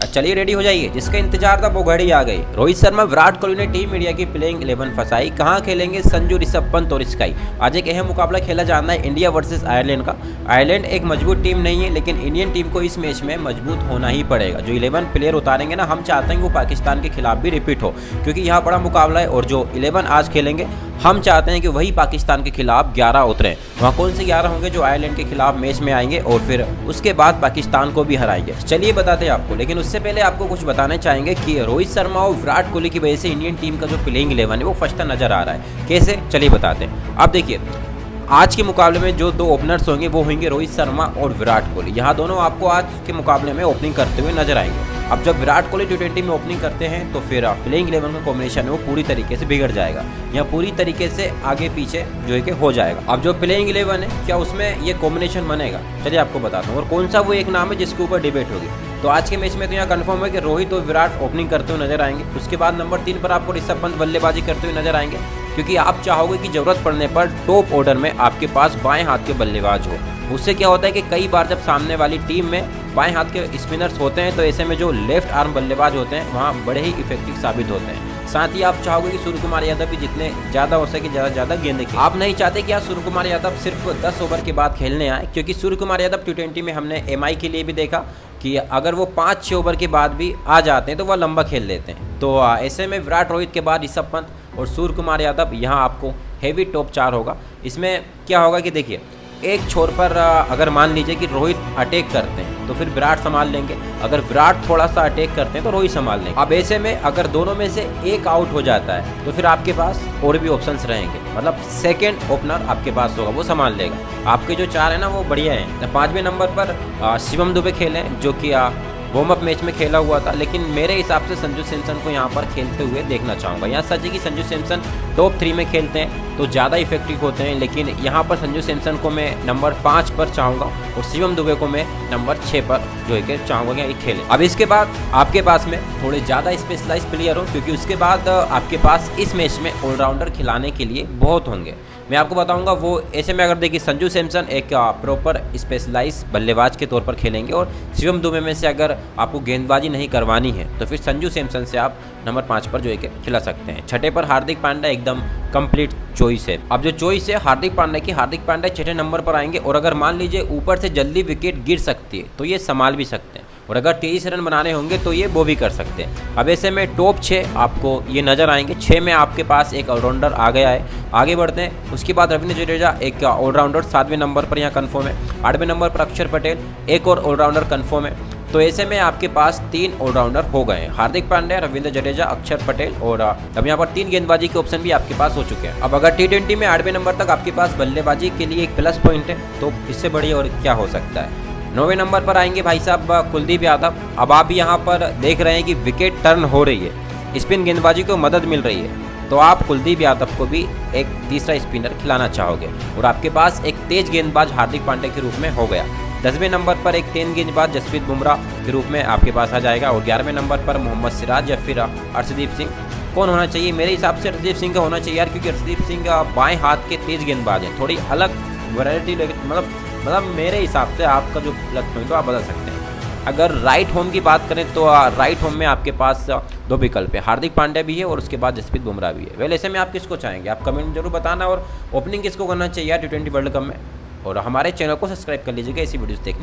चलिए रेडी हो जाइए, जिसका इंतजार था वो घड़ी आ गई। रोहित शर्मा विराट कोहली ने टीम इंडिया की प्लेइंग 11 फंसाई। कहां खेलेंगे संजू, ऋषभ पंत और स्काई। आज एक अहम मुकाबला खेला जाना है इंडिया वर्सेस आयरलैंड का। आयरलैंड एक मजबूत टीम नहीं है, लेकिन इंडियन टीम को इस मैच में मजबूत होना ही पड़ेगा। जो 11 प्लेयर उतारेंगे ना, हम चाहते हैं कि वो पाकिस्तान के खिलाफ भी रिपीट हो, क्योंकि यहाँ बड़ा मुकाबला है। और जो 11 आज खेलेंगे, हम चाहते हैं कि वही पाकिस्तान के खिलाफ 11 उतरें। वहाँ कौन से 11 होंगे? जो आयरलैंड के खिलाफ मैच में आएंगे और फिर उसके बाद पाकिस्तान को भी हराएंगे। चलिए बताते हैं आपको, लेकिन उससे पहले आपको कुछ बताना चाहेंगे कि रोहित शर्मा और विराट कोहली की वजह से इंडियन टीम का जो प्लेइंग 11 है वो फंसता नजर आ रहा है। कैसे? चलिए बताते हैं। आप देखिए, आज के मुकाबले में जो 2 ओपनर्स होंगे वो होंगे रोहित शर्मा और विराट कोहली। यहाँ दोनों आपको आज के मुकाबले में ओपनिंग करते हुए नजर आएंगे। अब जब विराट कोहली T20 में ओपनिंग करते हैं तो फिर प्लेइंग 11 का कॉम्बिनेशन है वो पूरी तरीके से बिगड़ जाएगा, या पूरी तरीके से आगे पीछे जो है कि हो जाएगा। अब जो प्लेइंग 11 है, क्या उसमें ये कॉम्बिनेशन बनेगा? चलिए आपको बताता हूँ। और कौन सा वो एक नाम है जिसके ऊपर डिबेट होगी। तो आज के मैच में तो यहाँ कंफर्म है कि रोहित और विराट ओपनिंग करते हुए नजर आएंगे। उसके बाद नंबर 3 पर आपको ऋषभ पंत बल्लेबाजी करते हुए नजर आएंगे, क्योंकि आप चाहोगे कि जरूरत पड़ने पर टॉप ऑर्डर में आपके पास बाएं हाथ के बल्लेबाज हो। उससे क्या होता है कि कई बार जब सामने वाली टीम में बाएं हाथ के स्पिनर्स होते हैं तो ऐसे में जो लेफ्ट आर्म बल्लेबाज होते हैं वहाँ बड़े ही इफेक्टिव साबित होते हैं। साथ ही आप चाहोगे कि सूर्य कुमार यादव भी जितने ज़्यादा हो सके ज़्यादा गेंदें खेलें। आप नहीं चाहते कि सूर्य कुमार यादव सिर्फ 10 ओवर के बाद खेलने आए, क्योंकि सूर्य कुमार यादव T20 में हमने MI के लिए भी देखा कि अगर वो 5-6 ओवर के बाद भी आ जाते हैं तो वह लंबा खेल लेते हैं। तो ऐसे में विराट रोहित के बाद ऋषभ पंत और सूर्य कुमार यादव, यहाँ आपको हेवी टॉप 4 होगा। इसमें क्या होगा कि देखिए, एक छोर पर अगर मान लीजिए कि रोहित अटैक करते हैं तो फिर विराट संभाल लेंगे, अगर विराट थोड़ा सा अटैक करते हैं तो रोहित संभाल लेंगे। अब ऐसे में अगर दोनों में से एक आउट हो जाता है तो फिर आपके पास और भी ऑप्शंस रहेंगे, मतलब सेकंड ओपनर आपके पास होगा, वो संभाल लेगा। आपके जो 4 है ना वो बढ़िया है। 5वें नंबर पर शिवम दुबे खेले, जो कि वार्म अप मैच में खेला हुआ था, लेकिन मेरे हिसाब से संजू सैमसन को यहाँ पर खेलते हुए देखना चाहूँगा। यहाँ सच है कि संजू सैमसन टॉप 3 में खेलते हैं तो ज़्यादा इफेक्टिव होते हैं, लेकिन यहाँ पर संजू सैमसन को मैं नंबर 5 पर चाहूँगा और शिवम दुबे को मैं नंबर 6 पर जो है कि चाहूँगा कि खेलें। अब इसके बाद आपके पास में थोड़े ज़्यादा स्पेशलाइज प्लेयर हो, क्योंकि उसके बाद आपके पास इस मैच में ऑलराउंडर खिलाने के लिए बहुत होंगे। मैं आपको बताऊंगा वो ऐसे में, अगर देखिए संजू सैमसन एक प्रॉपर स्पेशलाइज बल्लेबाज के तौर पर खेलेंगे, और शिवम दुबे में से अगर आपको गेंदबाजी नहीं करवानी है तो फिर संजू सैमसन से आप नंबर 5 पर जो है कि खिला सकते हैं। 6ठे पर हार्दिक पांड्या एकदम कंप्लीट चॉइस है। अब जो चॉइस है हार्दिक पांड्या की, हार्दिक पांड्या 6ठे नंबर पर आएंगे, और अगर मान लीजिए ऊपर से जल्दी विकेट गिर सकती है तो ये संभाल भी सकते हैं, और अगर 23 रन बनाने होंगे तो ये वो भी कर सकते हैं। अब ऐसे में टॉप 6 आपको ये नज़र आएंगे। 6 में आपके पास एक ऑलराउंडर आ गया है। आगे बढ़ते हैं, उसके बाद रविंद्र जडेजा एक ऑलराउंडर 7वें नंबर पर यहाँ कन्फर्म है। 8वें नंबर पर अक्षर पटेल, एक और ऑलराउंडर कन्फर्म है। तो ऐसे में आपके पास 3 ऑलराउंडर हो गए हैं, हार्दिक पांड्या, रविंद्र जडेजा, अक्षर पटेल, और अब यहाँ पर 3 गेंदबाजी के ऑप्शन भी आपके पास हो चुके हैं। अब अगर T20 में 8वें नंबर तक आपके पास बल्लेबाजी के लिए एक प्लस पॉइंट है तो इससे बढ़िया और क्या हो सकता है। 9वें नंबर पर आएंगे भाई साहब कुलदीप यादव। अब आप यहाँ पर देख रहे हैं कि विकेट टर्न हो रही है, स्पिन गेंदबाजी को मदद मिल रही है, तो आप कुलदीप यादव को भी एक तीसरा स्पिनर खिलाना चाहोगे, और आपके पास एक तेज गेंदबाज हार्दिक पांड्या के रूप में हो गया। 10वें नंबर पर एक तेज गेंदबाज जसप्रीत बुमराह के रूप में आपके पास आ जाएगा, और 11वें नंबर पर मोहम्मद सिराज या फिर अर्शदीप सिंह। कौन होना चाहिए? मेरे हिसाब से अर्शदीप सिंह का होना चाहिए यार, क्योंकि अर्शदीप सिंह बाएं हाथ के तेज गेंदबाज हैं, थोड़ी अलग वैरायटी, मतलब मेरे हिसाब से आपका जो प्लस पॉइंट हो आप बदल सकते हैं। अगर राइट होम की बात करें तो राइट होम में आपके पास 2 विकल्प है, हार्दिक पांड्या भी है और उसके बाद जसप्रीत बुमराह भी है। वेल ऐसे में आप किसको चाहेंगे? आप कमेंट जरूर बताना, और ओपनिंग किसको करना चाहिए T20 वर्ल्ड कप में, और हमारे चैनल को सब्सक्राइब कर लीजिएगा ऐसी वीडियोस देखने।